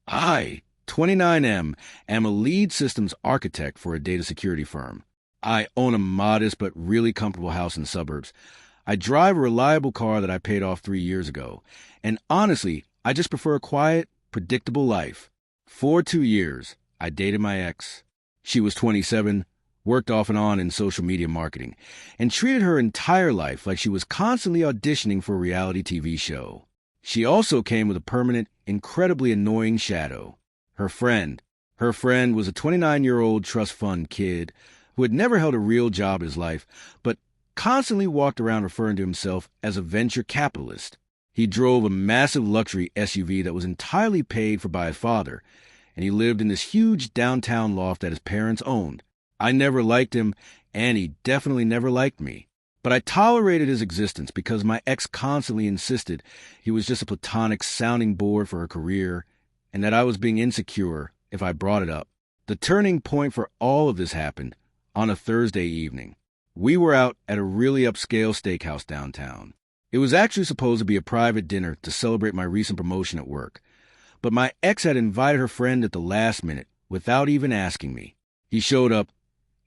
I, 29M, am a lead systems architect for a data security firm. I own a modest but really comfortable house in the suburbs. I drive a reliable car that I paid off 3 years ago. And honestly, I just prefer a quiet, predictable life. For 2 years, I dated my ex. She was 27, worked off and on in social media marketing, and treated her entire life like she was constantly auditioning for a reality TV show. She also came with a permanent, incredibly annoying shadow. Her friend. Her friend was a 29-year-old trust fund kid who had never held a real job in his life, but constantly walked around referring to himself as a venture capitalist. He drove a massive luxury SUV that was entirely paid for by his father, and he lived in this huge downtown loft that his parents owned. I never liked him, and he definitely never liked me. But I tolerated his existence because my ex constantly insisted he was just a platonic sounding board for her career, and that I was being insecure if I brought it up. The turning point for all of this happened on a Thursday evening. We were out at a really upscale steakhouse downtown. It was actually supposed to be a private dinner to celebrate my recent promotion at work, but my ex had invited her friend at the last minute without even asking me. He showed up,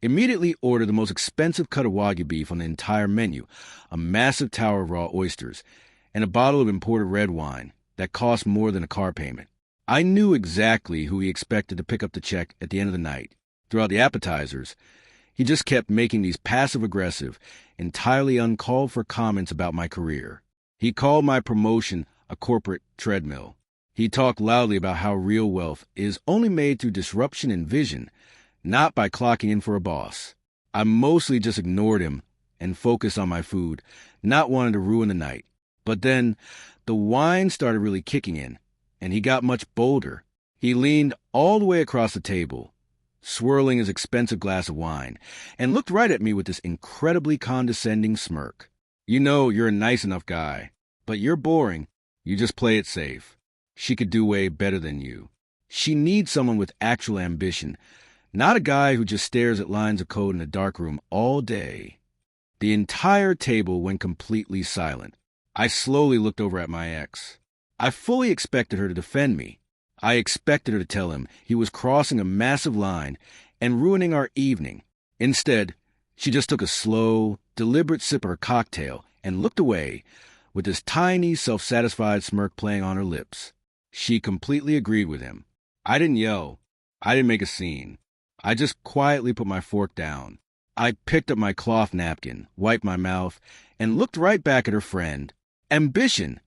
immediately ordered the most expensive cut of Wagyu beef on the entire menu, a massive tower of raw oysters, and a bottle of imported red wine that cost more than a car payment. I knew exactly who he expected to pick up the check at the end of the night. Throughout the appetizers, he just kept making these passive-aggressive, entirely uncalled-for comments about my career. He called my promotion a corporate treadmill. He talked loudly about how real wealth is only made through disruption and vision, not by clocking in for a boss. I mostly just ignored him and focused on my food, not wanting to ruin the night. But then, the wine started really kicking in, and he got much bolder. He leaned all the way across the table, swirling his expensive glass of wine, and looked right at me with this incredibly condescending smirk. You know you're a nice enough guy, but you're boring. You just play it safe. She could do way better than you. She needs someone with actual ambition, not a guy who just stares at lines of code in a dark room all day. The entire table went completely silent. I slowly looked over at my ex. I fully expected her to defend me. I expected her to tell him he was crossing a massive line and ruining our evening. Instead, she just took a slow, deliberate sip of her cocktail and looked away, with this tiny, self-satisfied smirk playing on her lips. She completely agreed with him. I didn't yell. I didn't make a scene. I just quietly put my fork down. I picked up my cloth napkin, wiped my mouth, and looked right back at her friend. Ambition,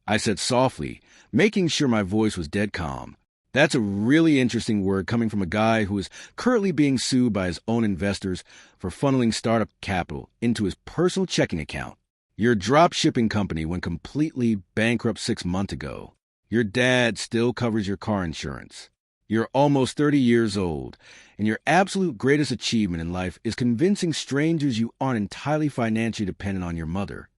I said softly, making sure my voice was dead calm. That's a really interesting word coming from a guy who is currently being sued by his own investors for funneling startup capital into his personal checking account. Your drop shipping company went completely bankrupt 6 months ago. Your dad still covers your car insurance. You're almost 30 years old, and your absolute greatest achievement in life is convincing strangers you aren't entirely financially dependent on your mother.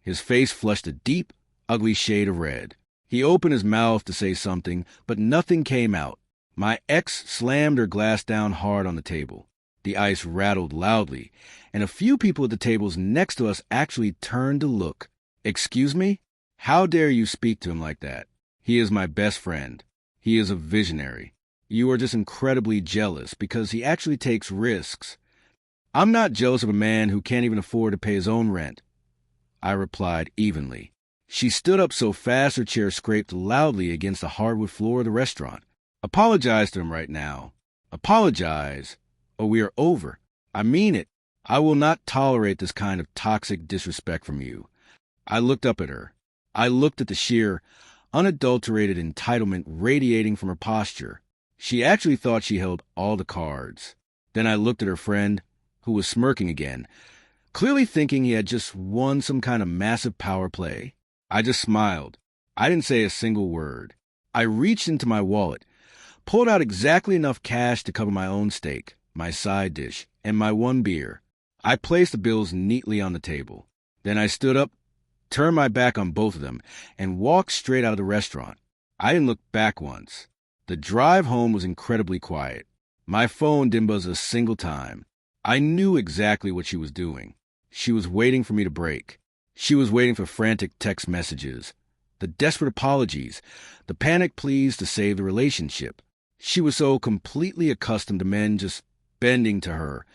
His face flushed a deep, ugly shade of red. He opened his mouth to say something, but nothing came out. My ex slammed her glass down hard on the table. The ice rattled loudly, and a few people at the tables next to us actually turned to look. Excuse me? How dare you speak to him like that? He is my best friend. He is a visionary. You are just incredibly jealous because he actually takes risks. I'm not jealous of a man who can't even afford to pay his own rent, I replied evenly. She stood up so fast her chair scraped loudly against the hardwood floor of the restaurant. Apologize to him right now. Apologize, or we are over. I mean it. I will not tolerate this kind of toxic disrespect from you. I looked up at her. I looked at the sheer, unadulterated entitlement radiating from her posture. She actually thought she held all the cards. Then I looked at her friend, who was smirking again, clearly thinking he had just won some kind of massive power play. I just smiled. I didn't say a single word. I reached into my wallet, pulled out exactly enough cash to cover my own steak, my side dish, and my one beer. I placed the bills neatly on the table. Then I stood up, turned my back on both of them, and walked straight out of the restaurant. I didn't look back once. The drive home was incredibly quiet. My phone didn't buzz a single time. I knew exactly what she was doing. She was waiting for me to break. She was waiting for frantic text messages, the desperate apologies, the panic pleas to save the relationship. She was so completely accustomed to men just bending to her,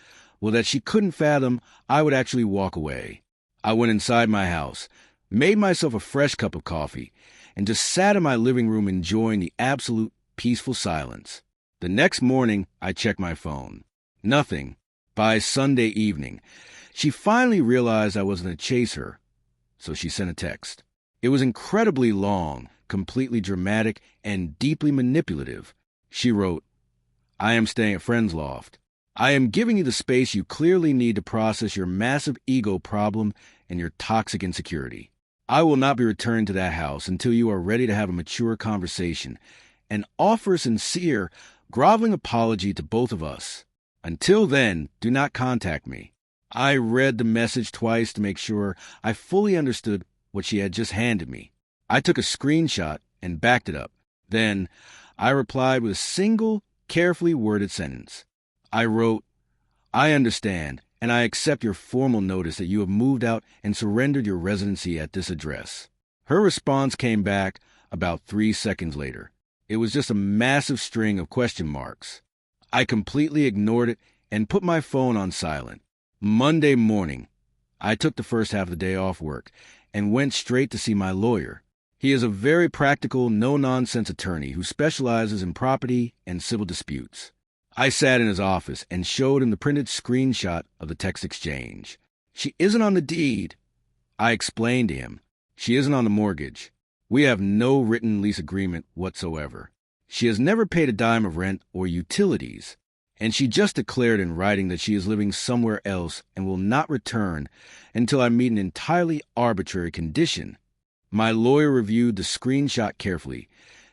well, that she couldn't fathom I would actually walk away. I went inside my house, made myself a fresh cup of coffee, and just sat in my living room enjoying the absolute peaceful silence. The next morning, I checked my phone. Nothing. By Sunday evening, she finally realized I wasn't to chase her, so she sent a text. It was incredibly long, completely dramatic, and deeply manipulative. She wrote, "I am staying at Friend's Loft. I am giving you the space you clearly need to process your massive ego problem and your toxic insecurity. I will not be returning to that house until you are ready to have a mature conversation and offer a sincere, groveling apology to both of us. Until then, do not contact me." I read the message twice to make sure I fully understood what she had just handed me. I took a screenshot and backed it up. Then, I replied with a single, carefully worded sentence. I wrote, "I understand, and I accept your formal notice that you have moved out and surrendered your residency at this address." Her response came back about 3 seconds later. It was just a massive string of question marks. I completely ignored it and put my phone on silent. Monday morning, I took the first half of the day off work and went straight to see my lawyer. He is a very practical, no-nonsense attorney who specializes in property and civil disputes. I sat in his office and showed him the printed screenshot of the text exchange. "She isn't on the deed," I explained to him. "She isn't on the mortgage. We have no written lease agreement whatsoever. She has never paid a dime of rent or utilities, and she just declared in writing that she is living somewhere else and will not return until I meet an entirely arbitrary condition." My lawyer reviewed the screenshot carefully,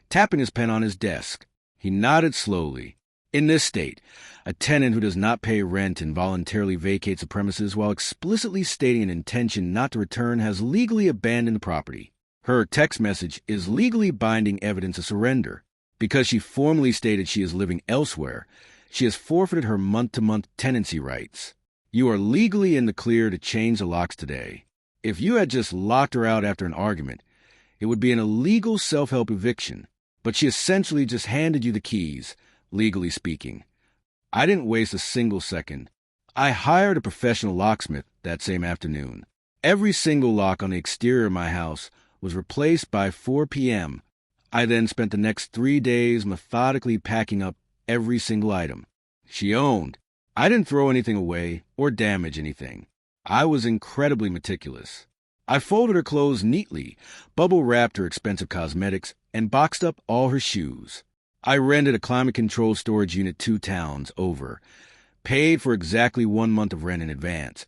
tapping his pen on his desk. He nodded slowly. "In this state, a tenant who does not pay rent and voluntarily vacates the premises while explicitly stating an intention not to return has legally abandoned the property. Her text message is legally binding evidence of surrender. Because she formally stated she is living elsewhere, she has forfeited her month-to-month tenancy rights. You are legally in the clear to change the locks today. If you had just locked her out after an argument, it would be an illegal self-help eviction. But she essentially just handed you the keys, legally speaking. I didn't waste a single second. I hired a professional locksmith that same afternoon. Every single lock on the exterior of my house was replaced by 4 p.m. I then spent the next 3 days methodically packing up every single item she owned. I didn't throw anything away or damage anything. I was incredibly meticulous. I folded her clothes neatly, bubble-wrapped her expensive cosmetics, and boxed up all her shoes. I rented a climate-controlled storage unit 2 towns over, paid for exactly 1 month of rent in advance,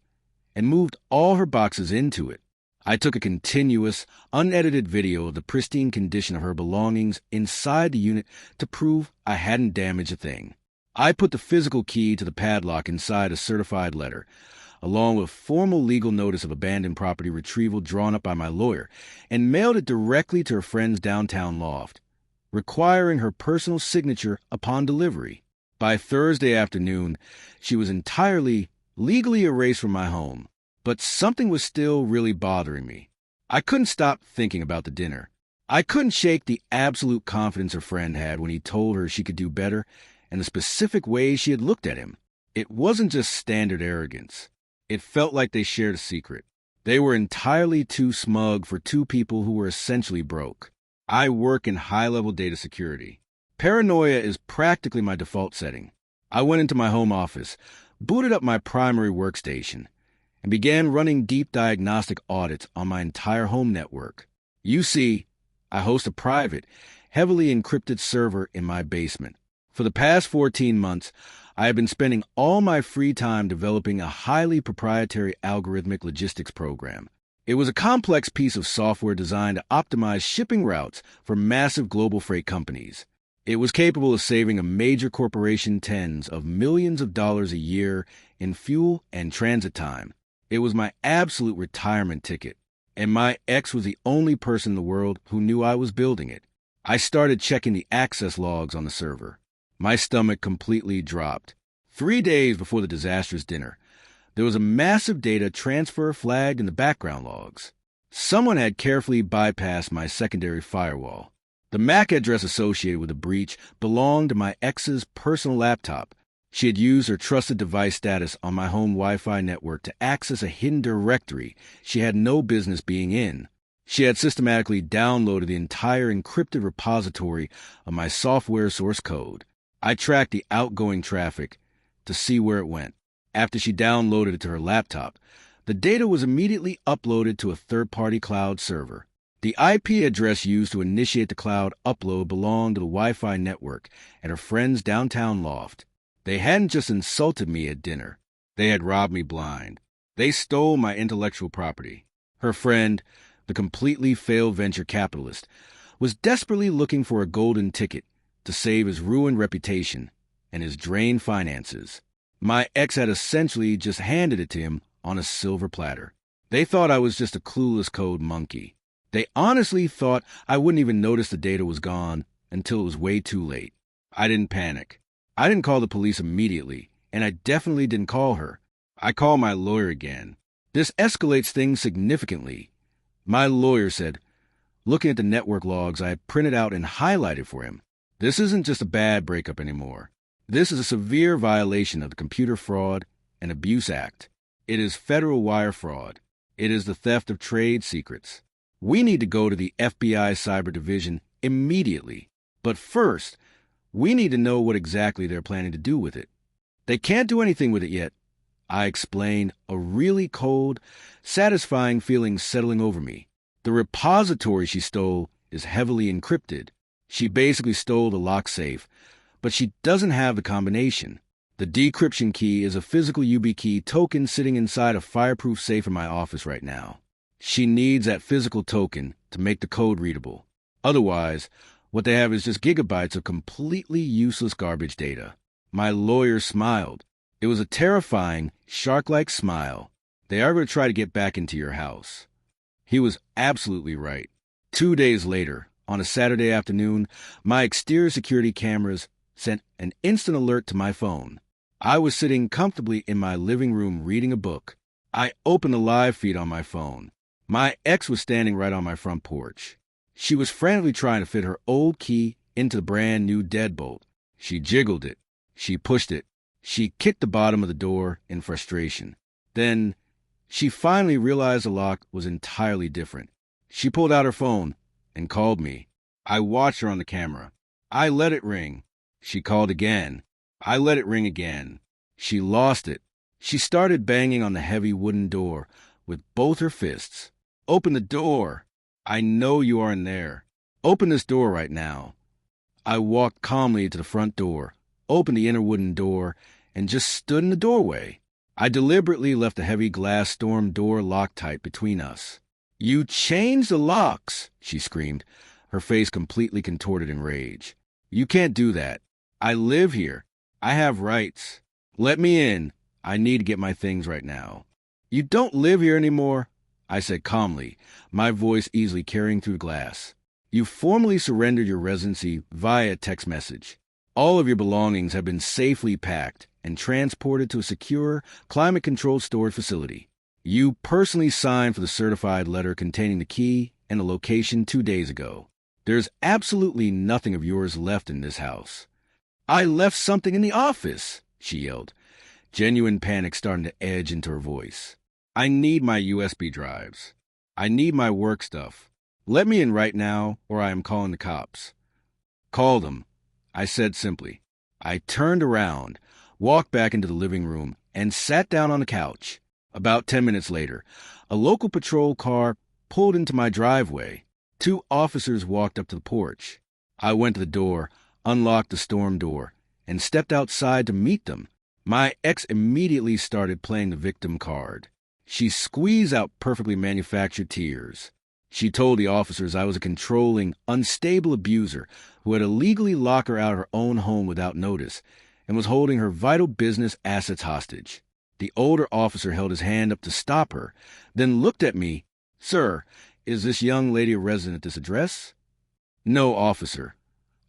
and moved all her boxes into it. I took a continuous, unedited video of the pristine condition of her belongings inside the unit to prove I hadn't damaged a thing. I put the physical key to the padlock inside a certified letter, along with formal legal notice of abandoned property retrieval drawn up by my lawyer, and mailed it directly to her friend's downtown loft, requiring her personal signature upon delivery. By Thursday afternoon, she was entirely, legally erased from my home. But something was still really bothering me. I couldn't stop thinking about the dinner. I couldn't shake the absolute confidence her friend had when he told her she could do better, and the specific ways she had looked at him. It wasn't just standard arrogance. It felt like they shared a secret. They were entirely too smug for two people who were essentially broke. I work in high-level data security. Paranoia is practically my default setting. I went into my home office, booted up my primary workstation, and began running deep diagnostic audits on my entire home network. You see, I host a private, heavily encrypted server in my basement. For the past 14 months, I have been spending all my free time developing a highly proprietary algorithmic logistics program. It was a complex piece of software designed to optimize shipping routes for massive global freight companies. It was capable of saving a major corporation tens of millions of dollars a year in fuel and transit time. It was my absolute retirement ticket, and my ex was the only person in the world who knew I was building it. I started checking the access logs on the server. My stomach completely dropped. 3 days before the disastrous dinner, there was a massive data transfer flagged in the background logs. Someone had carefully bypassed my secondary firewall. The MAC address associated with the breach belonged to my ex's personal laptop. She had used her trusted device status on my home Wi-Fi network to access a hidden directory she had no business being in. She had systematically downloaded the entire encrypted repository of my software source code. I tracked the outgoing traffic to see where it went. After she downloaded it to her laptop, the data was immediately uploaded to a third-party cloud server. The IP address used to initiate the cloud upload belonged to the Wi-Fi network at her friend's downtown loft. They hadn't just insulted me at dinner. They had robbed me blind. They stole my intellectual property. Her friend, the completely failed venture capitalist, was desperately looking for a golden ticket to save his ruined reputation and his drained finances. My ex had essentially just handed it to him on a silver platter. They thought I was just a clueless code monkey. They honestly thought I wouldn't even notice the data was gone until it was way too late. I didn't panic. I didn't call the police immediately, and I definitely didn't call her. I called my lawyer again. This escalates things significantly. My lawyer said, looking at the network logs I had printed out and highlighted for him, this isn't just a bad breakup anymore. This is a severe violation of the Computer Fraud and Abuse Act. It is federal wire fraud. It is the theft of trade secrets. We need to go to the FBI Cyber Division immediately. But first, we need to know what exactly they're planning to do with it. They can't do anything with it yet. I explained, a really cold, satisfying feeling settling over me. The repository she stole is heavily encrypted. She basically stole the lock safe, but she doesn't have the combination. The decryption key is a physical YubiKey token sitting inside a fireproof safe in my office right now. She needs that physical token to make the code readable. Otherwise, what they have is just gigabytes of completely useless garbage data. My lawyer smiled. It was a terrifying, shark-like smile. They are going to try to get back into your house. He was absolutely right. 2 days later, on a Saturday afternoon, my exterior security cameras sent an instant alert to my phone. I was sitting comfortably in my living room reading a book. I opened the live feed on my phone. My ex was standing right on my front porch. She was frantically trying to fit her old key into the brand new deadbolt. She jiggled it. She pushed it. She kicked the bottom of the door in frustration. Then she finally realized the lock was entirely different. She pulled out her phone and called me. I watched her on the camera. I let it ring. She called again. I let it ring again. She lost it. She started banging on the heavy wooden door with both her fists. Open the door. I know you are in there. Open this door right now. I walked calmly to the front door, opened the inner wooden door, and just stood in the doorway. I deliberately left the heavy glass storm door locked tight between us. You changed the locks, she screamed, her face completely contorted in rage. You can't do that. I live here. I have rights. Let me in. I need to get my things right now. You don't live here anymore, I said calmly, my voice easily carrying through the glass. You formally surrendered your residency via text message. All of your belongings have been safely packed and transported to a secure, climate-controlled storage facility. You personally signed for the certified letter containing the key and the location 2 days ago. There's absolutely nothing of yours left in this house. I left something in the office, she yelled, genuine panic starting to edge into her voice. I need my USB drives. I need my work stuff. Let me in right now, or I am calling the cops. Call them, I said simply. I turned around, walked back into the living room, and sat down on the couch. About 10 minutes later, a local patrol car pulled into my driveway. 2 officers walked up to the porch. I went to the door, unlocked the storm door, and stepped outside to meet them. My ex immediately started playing the victim card. She squeezed out perfectly manufactured tears. She told the officers I was a controlling, unstable abuser who had illegally locked her out of her own home without notice and was holding her vital business assets hostage. The older officer held his hand up to stop her, then looked at me. Sir, is this young lady a resident at this address? No, officer,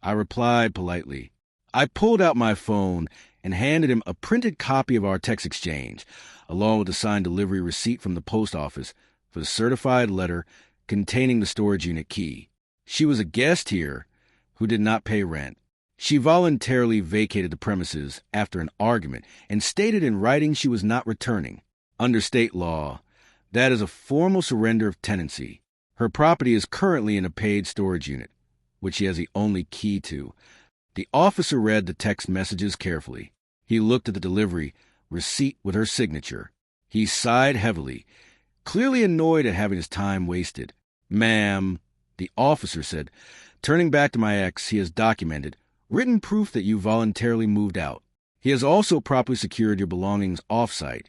I replied politely. I pulled out my phone and handed him a printed copy of our text exchange, along with a signed delivery receipt from the post office for the certified letter containing the storage unit key. She was a guest here who did not pay rent. She voluntarily vacated the premises after an argument and stated in writing she was not returning. Under state law, that is a formal surrender of tenancy. Her property is currently in a paid storage unit, which she has the only key to. The officer read the text messages carefully. He looked at the delivery receipt with her signature. He sighed heavily, clearly annoyed at having his time wasted. "Ma'am," the officer said, "turning back to my ex, he has documented, written proof that you voluntarily moved out. He has also properly secured your belongings off-site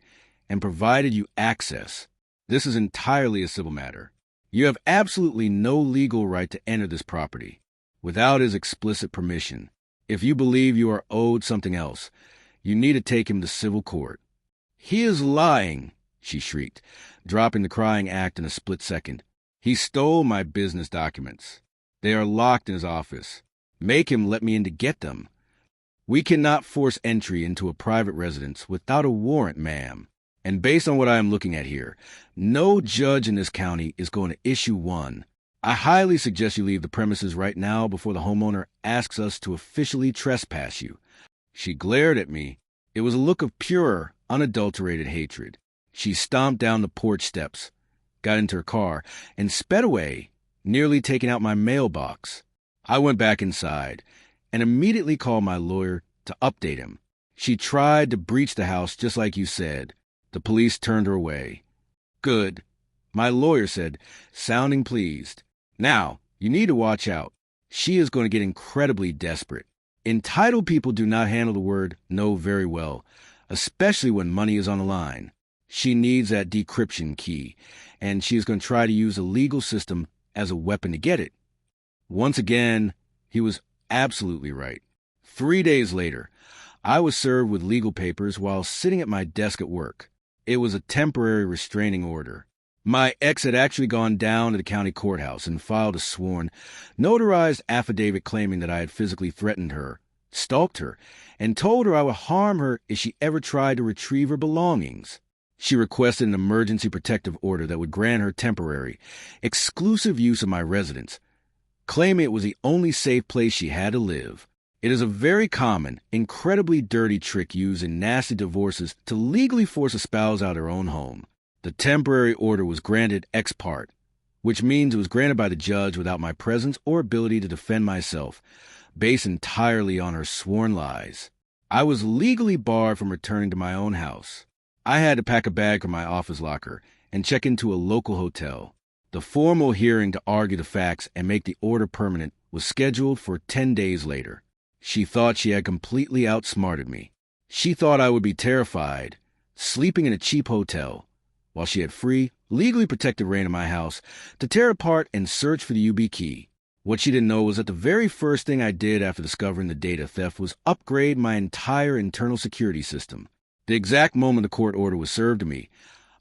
and provided you access. This is entirely a civil matter. You have absolutely no legal right to enter this property without his explicit permission. If you believe you are owed something else, you need to take him to civil court." "He is lying," she shrieked, dropping the crying act in a split second. "He stole my business documents. They are locked in his office. Make him let me in to get them. We cannot force entry into a private residence without a warrant, ma'am. And based on what I am looking at here, no judge in this county is going to issue one. I highly suggest you leave the premises right now before the homeowner asks us to officially trespass you." She glared at me. It was a look of pure, unadulterated hatred. She stomped down the porch steps, got into her car, and sped away, nearly taking out my mailbox. I went back inside and immediately called my lawyer to update him. She tried to breach the house just like you said. The police turned her away. "Good," my lawyer said, sounding pleased. "Now, you need to watch out. She is going to get incredibly desperate. Entitled people do not handle the word no very well, especially when money is on the line. She needs that decryption key, and she is going to try to use the legal system as a weapon to get it." Once again, he was absolutely right. 3 days later, I was served with legal papers while sitting at my desk at work. It was a temporary restraining order. My ex had actually gone down to the county courthouse and filed a sworn, notarized affidavit claiming that I had physically threatened her, stalked her, and told her I would harm her if she ever tried to retrieve her belongings. She requested an emergency protective order that would grant her temporary, exclusive use of my residence, claiming it was the only safe place she had to live. It is a very common, incredibly dirty trick used in nasty divorces to legally force a spouse out of their own home. The temporary order was granted ex parte, which means it was granted by the judge without my presence or ability to defend myself, based entirely on her sworn lies. I was legally barred from returning to my own house. I had to pack a bag from my office locker and check into a local hotel. The formal hearing to argue the facts and make the order permanent was scheduled for 10 days later. She thought she had completely outsmarted me. She thought I would be terrified, sleeping in a cheap hotel, while she had free, legally protected reign of my house to tear apart and search for the UB key. What she didn't know was that the very first thing I did after discovering the data theft was upgrade my entire internal security system. The exact moment the court order was served to me,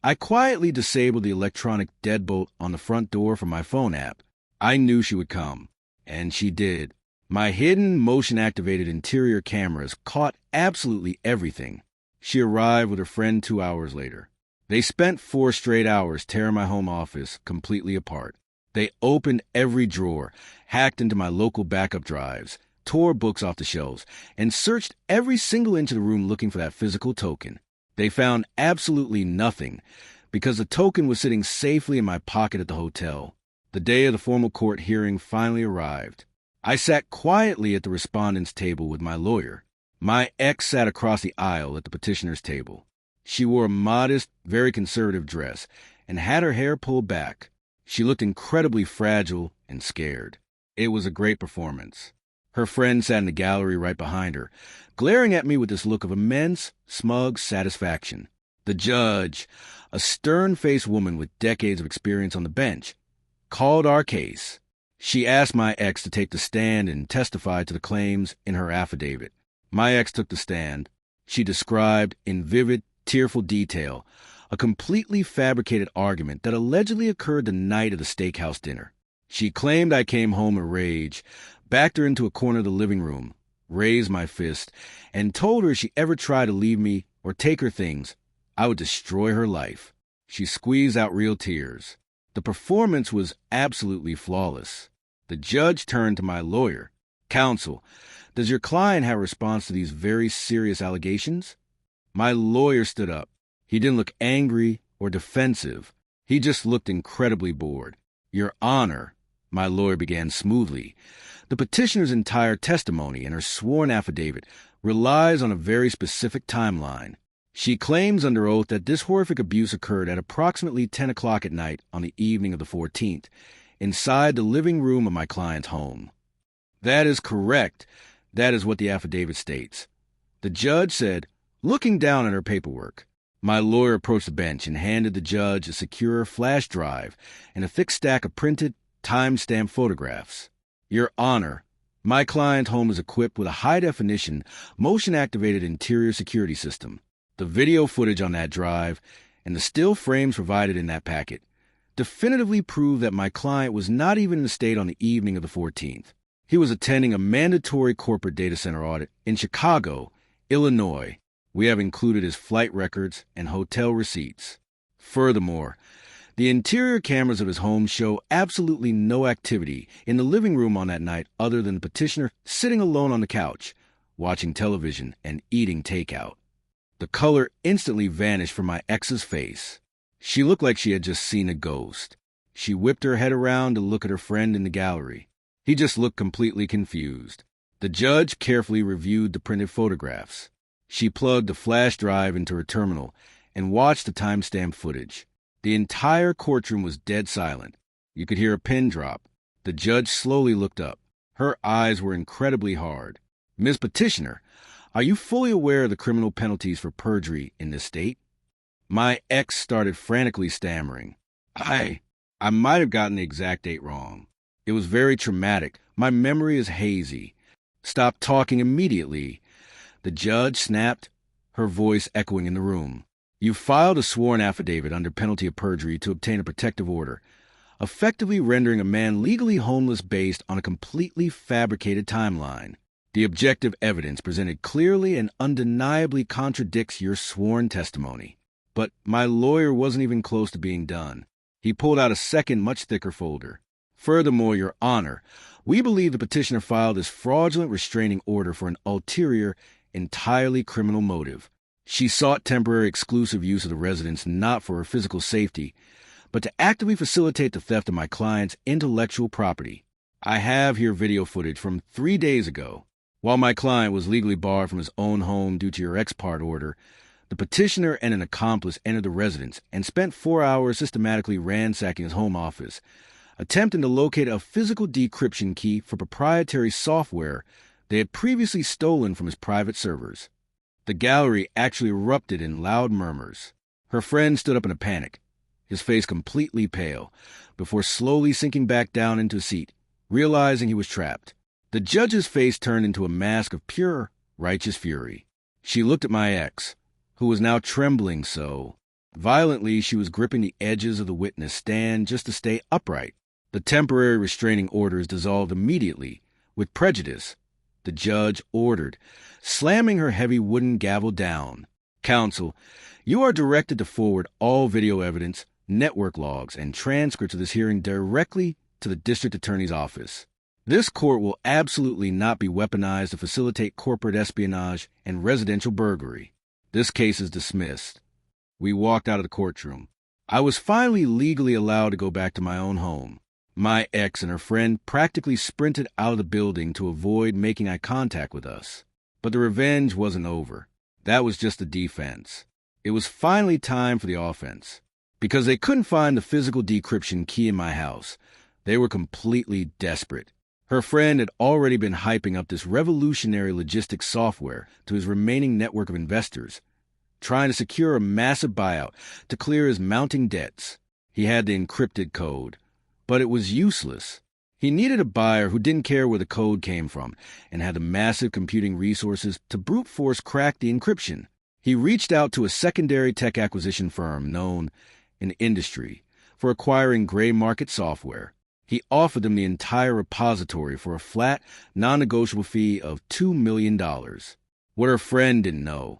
I quietly disabled the electronic deadbolt on the front door from my phone app. I knew she would come, and she did. My hidden, motion-activated interior cameras caught absolutely everything. She arrived with her friend 2 hours later. They spent 4 straight hours tearing my home office completely apart. They opened every drawer, hacked into my local backup drives, tore books off the shelves, and searched every single inch of the room looking for that physical token. They found absolutely nothing, because the token was sitting safely in my pocket at the hotel. The day of the formal court hearing finally arrived. I sat quietly at the respondent's table with my lawyer. My ex sat across the aisle at the petitioner's table. She wore a modest, very conservative dress and had her hair pulled back. She looked incredibly fragile and scared. It was a great performance. Her friend sat in the gallery right behind her, glaring at me with this look of immense, smug satisfaction. The judge, a stern-faced woman with decades of experience on the bench, called our case. She asked my ex to take the stand and testify to the claims in her affidavit. My ex took the stand. She described in vivid, tearful detail a completely fabricated argument that allegedly occurred the night of the steakhouse dinner. She claimed I came home in rage, backed her into a corner of the living room, raised my fist, and told her if she ever tried to leave me or take her things, I would destroy her life. She squeezed out real tears. The performance was absolutely flawless. The judge turned to my lawyer. Counsel, does your client have a response to these very serious allegations? My lawyer stood up. He didn't look angry or defensive. He just looked incredibly bored. Your Honor, my lawyer began smoothly, the petitioner's entire testimony and her sworn affidavit relies on a very specific timeline. She claims under oath that this horrific abuse occurred at approximately 10 o'clock at night on the evening of the 14th, inside the living room of my client's home. That is correct. That is what the affidavit states. The judge said, looking down at her paperwork. My lawyer approached the bench and handed the judge a secure flash drive and a thick stack of printed, time-stamped photographs. Your Honor, my client's home is equipped with a high-definition, motion-activated interior security system. The video footage on that drive and the still frames provided in that packet definitively prove that my client was not even in the state on the evening of the 14th. He was attending a mandatory corporate data center audit in Chicago, Illinois. We have included his flight records and hotel receipts. Furthermore, the interior cameras of his home show absolutely no activity in the living room on that night other than the petitioner sitting alone on the couch, watching television and eating takeout. The color instantly vanished from my ex's face. She looked like she had just seen a ghost. She whipped her head around to look at her friend in the gallery. He just looked completely confused. The judge carefully reviewed the printed photographs. She plugged the flash drive into her terminal and watched the timestamp footage. The entire courtroom was dead silent. You could hear a pin drop. The judge slowly looked up. Her eyes were incredibly hard. Ms. Petitioner, are you fully aware of the criminal penalties for perjury in this state? My ex started frantically stammering. I might have gotten the exact date wrong. It was very traumatic. My memory is hazy. Stop talking immediately. The judge snapped, her voice echoing in the room. You filed a sworn affidavit under penalty of perjury to obtain a protective order, effectively rendering a man legally homeless based on a completely fabricated timeline. The objective evidence presented clearly and undeniably contradicts your sworn testimony. But my lawyer wasn't even close to being done. He pulled out a second, much thicker folder. Furthermore, Your Honor, we believe the petitioner filed this fraudulent restraining order for an ulterior, entirely criminal motive. She sought temporary exclusive use of the residence not for her physical safety, but to actively facilitate the theft of my client's intellectual property. I have here video footage from 3 days ago. While my client was legally barred from his own home due to your ex parte order, the petitioner and an accomplice entered the residence and spent 4 hours systematically ransacking his home office, attempting to locate a physical decryption key for proprietary software they had previously stolen from his private servers. The gallery actually erupted in loud murmurs. Her friend stood up in a panic, his face completely pale, before slowly sinking back down into a seat, realizing he was trapped. The judge's face turned into a mask of pure, righteous fury. She looked at my ex, who was now trembling so violently she was gripping the edges of the witness stand just to stay upright. The temporary restraining order is dissolved immediately, with prejudice, the judge ordered, slamming her heavy wooden gavel down. Counsel, you are directed to forward all video evidence, network logs, and transcripts of this hearing directly to the district attorney's office. This court will absolutely not be weaponized to facilitate corporate espionage and residential burglary. This case is dismissed. We walked out of the courtroom. I was finally legally allowed to go back to my own home. My ex and her friend practically sprinted out of the building to avoid making eye contact with us. But the revenge wasn't over. That was just the defense. It was finally time for the offense. Because they couldn't find the physical decryption key in my house, they were completely desperate. Her friend had already been hyping up this revolutionary logistics software to his remaining network of investors, trying to secure a massive buyout to clear his mounting debts. He had the encrypted code, but it was useless. He needed a buyer who didn't care where the code came from and had the massive computing resources to brute force crack the encryption. He reached out to a secondary tech acquisition firm known in the industry for acquiring gray market software. He offered them the entire repository for a flat, non-negotiable fee of $2 million. What her friend didn't know,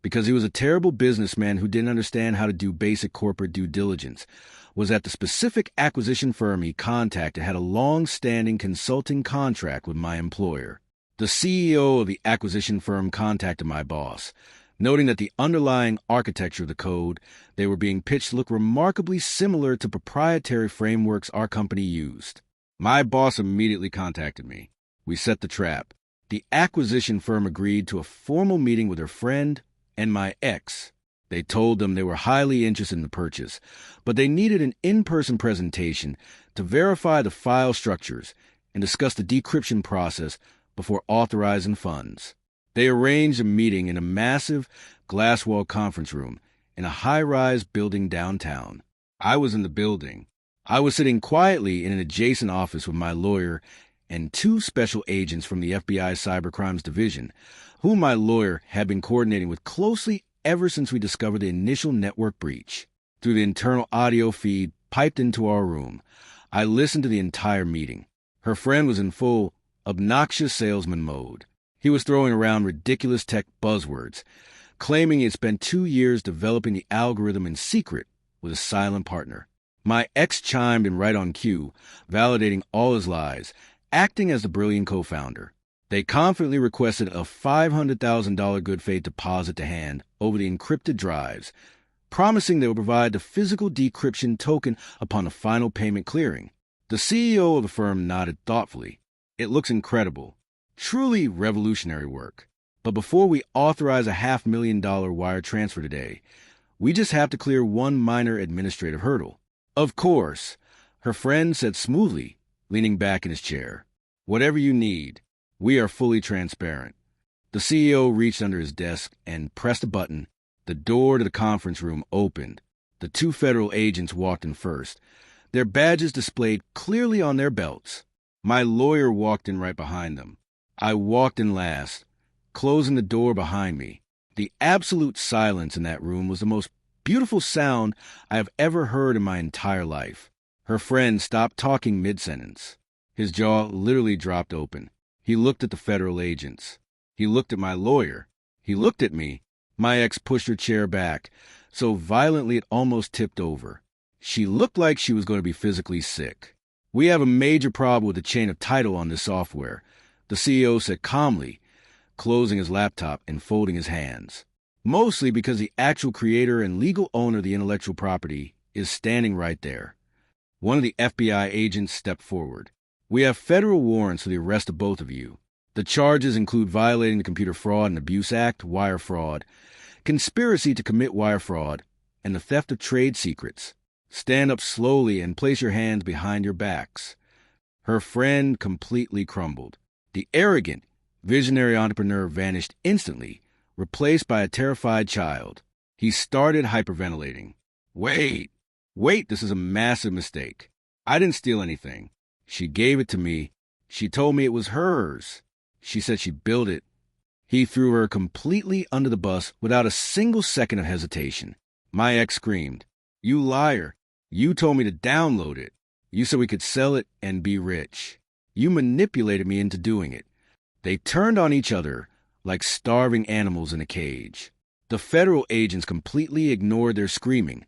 because he was a terrible businessman who didn't understand how to do basic corporate due diligence, was that the specific acquisition firm he contacted had a long-standing consulting contract with my employer. The CEO of the acquisition firm contacted my boss, noting that the underlying architecture of the code they were being pitched looked remarkably similar to proprietary frameworks our company used. My boss immediately contacted me. We set the trap. The acquisition firm agreed to a formal meeting with her friend and my ex. They told them they were highly interested in the purchase, but they needed an in-person presentation to verify the file structures and discuss the decryption process before authorizing funds. They arranged a meeting in a massive glass-wall conference room in a high-rise building downtown. I was in the building. I was sitting quietly in an adjacent office with my lawyer and two special agents from the FBI Cybercrimes Division, whom my lawyer had been coordinating with closely ever since we discovered the initial network breach. Through the internal audio feed piped into our room, I listened to the entire meeting. Her friend was in full, obnoxious salesman mode. He was throwing around ridiculous tech buzzwords, claiming he had spent 2 years developing the algorithm in secret with a silent partner. My ex chimed in right on cue, validating all his lies, acting as the brilliant co-founder. They confidently requested a $500,000 good faith deposit to hand over the encrypted drives, promising they would provide the physical decryption token upon the final payment clearing. The CEO of the firm nodded thoughtfully. It looks incredible. Truly revolutionary work. But before we authorize a $500,000 wire transfer today, we just have to clear one minor administrative hurdle. Of course, her friend said smoothly, leaning back in his chair. Whatever you need. We are fully transparent. The CEO reached under his desk and pressed a button. The door to the conference room opened. The two federal agents walked in first, their badges displayed clearly on their belts. My lawyer walked in right behind them. I walked in last, closing the door behind me. The absolute silence in that room was the most beautiful sound I have ever heard in my entire life. Her friend stopped talking mid-sentence. His jaw literally dropped open. He looked at the federal agents. He looked at my lawyer. He looked at me. My ex pushed her chair back, so violently it almost tipped over. She looked like she was going to be physically sick. We have a major problem with the chain of title on this software, the CEO said calmly, closing his laptop and folding his hands. Mostly because the actual creator and legal owner of the intellectual property is standing right there. One of the FBI agents stepped forward. We have federal warrants for the arrest of both of you. The charges include violating the Computer Fraud and Abuse Act, wire fraud, conspiracy to commit wire fraud, and the theft of trade secrets. Stand up slowly and place your hands behind your backs. Her friend completely crumbled. The arrogant, visionary entrepreneur vanished instantly, replaced by a terrified child. He started hyperventilating. Wait, this is a massive mistake. I didn't steal anything. She gave it to me. She told me it was hers. She said she built it. He threw her completely under the bus without a single second of hesitation. My ex screamed, "You liar. You told me to download it. You said we could sell it and be rich. You manipulated me into doing it." They turned on each other like starving animals in a cage. The federal agents completely ignored their screaming,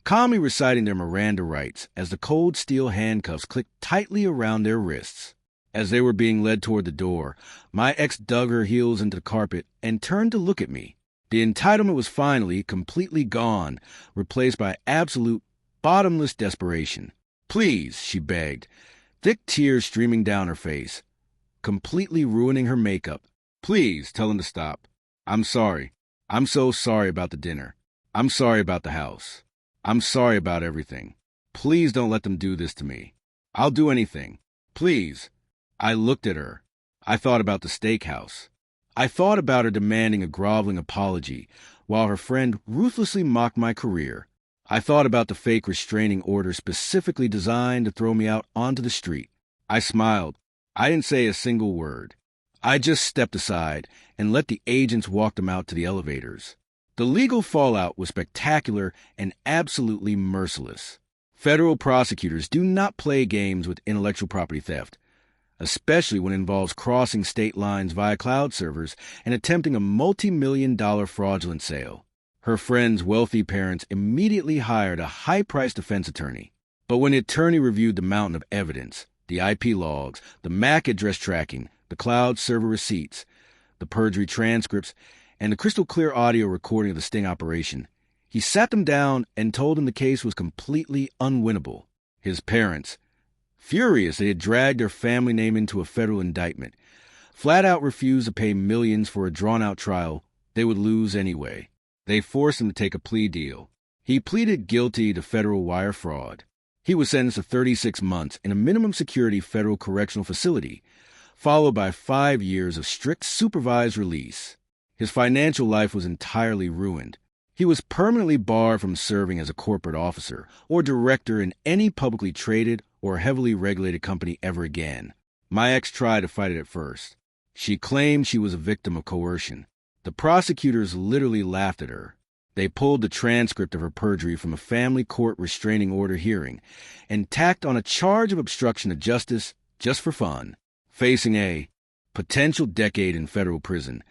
calmly reciting their Miranda rights as the cold steel handcuffs clicked tightly around their wrists. As they were being led toward the door, my ex dug her heels into the carpet and turned to look at me. The entitlement was finally completely gone, replaced by absolute, bottomless desperation. "Please," she begged, thick tears streaming down her face, completely ruining her makeup. "Please tell him to stop. I'm sorry. I'm so sorry about the dinner. I'm sorry about the house. I'm sorry about everything. Please don't let them do this to me. I'll do anything. Please." I looked at her. I thought about the steakhouse. I thought about her demanding a groveling apology, while her friend ruthlessly mocked my career. I thought about the fake restraining order specifically designed to throw me out onto the street. I smiled. I didn't say a single word. I just stepped aside and let the agents walk them out to the elevators. The legal fallout was spectacular and absolutely merciless. Federal prosecutors do not play games with intellectual property theft. especially when it involves crossing state lines via cloud servers and attempting a multi-million-dollar fraudulent sale. Her friend's wealthy parents immediately hired a high-priced defense attorney. But when the attorney reviewed the mountain of evidence, the IP logs, the MAC address tracking, the cloud server receipts, the perjury transcripts, and the crystal-clear audio recording of the sting operation, he sat them down and told them the case was completely unwinnable. His parents, furious they had dragged their family name into a federal indictment, flat out refused to pay millions for a drawn-out trial they would lose anyway. They forced him to take a plea deal. He pleaded guilty to federal wire fraud. He was sentenced to 36 months in a minimum security federal correctional facility, followed by 5 years of strict supervised release. His financial life was entirely ruined. He was permanently barred from serving as a corporate officer or director in any publicly traded or heavily regulated company ever again. My ex tried to fight it at first. She claimed she was a victim of coercion. The prosecutors literally laughed at her. They pulled the transcript of her perjury from a family court restraining order hearing and tacked on a charge of obstruction of justice just for fun. Facing a potential decade in federal prison,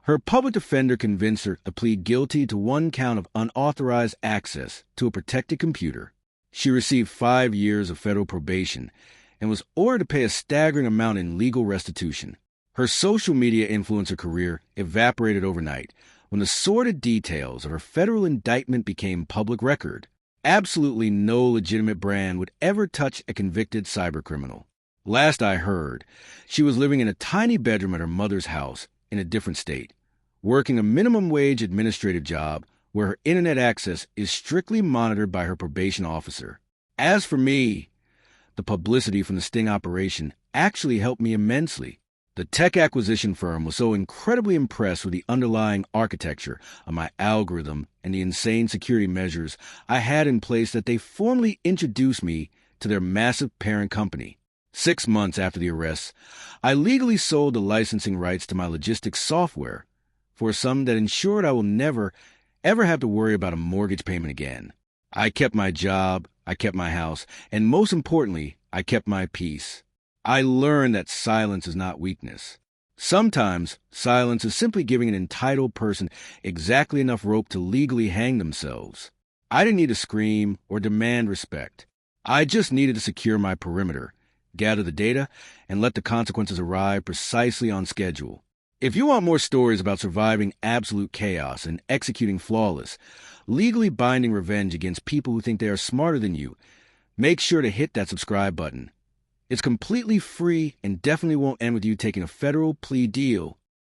her public defender convinced her to plead guilty to 1 count of unauthorized access to a protected computer. She received 5 years of federal probation and was ordered to pay a staggering amount in legal restitution. Her social media influencer career evaporated overnight when the sordid details of her federal indictment became public record. Absolutely no legitimate brand would ever touch a convicted cybercriminal. Last I heard, she was living in a tiny bedroom at her mother's house in a different state, working a minimum wage administrative job where her internet access is strictly monitored by her probation officer. As for me, the publicity from the sting operation actually helped me immensely. The tech acquisition firm was so incredibly impressed with the underlying architecture of my algorithm and the insane security measures I had in place that they formally introduced me to their massive parent company. 6 months after the arrests, I legally sold the licensing rights to my logistics software for a sum that ensured I will never, ever have to worry about a mortgage payment again. I kept my job, I kept my house, and most importantly, I kept my peace. I learned that silence is not weakness. Sometimes, silence is simply giving an entitled person exactly enough rope to legally hang themselves. I didn't need to scream or demand respect. I just needed to secure my perimeter, gather the data, and let the consequences arrive precisely on schedule. If you want more stories about surviving absolute chaos and executing flawless, legally binding revenge against people who think they are smarter than you, make sure to hit that subscribe button. It's completely free and definitely won't end with you taking a federal plea deal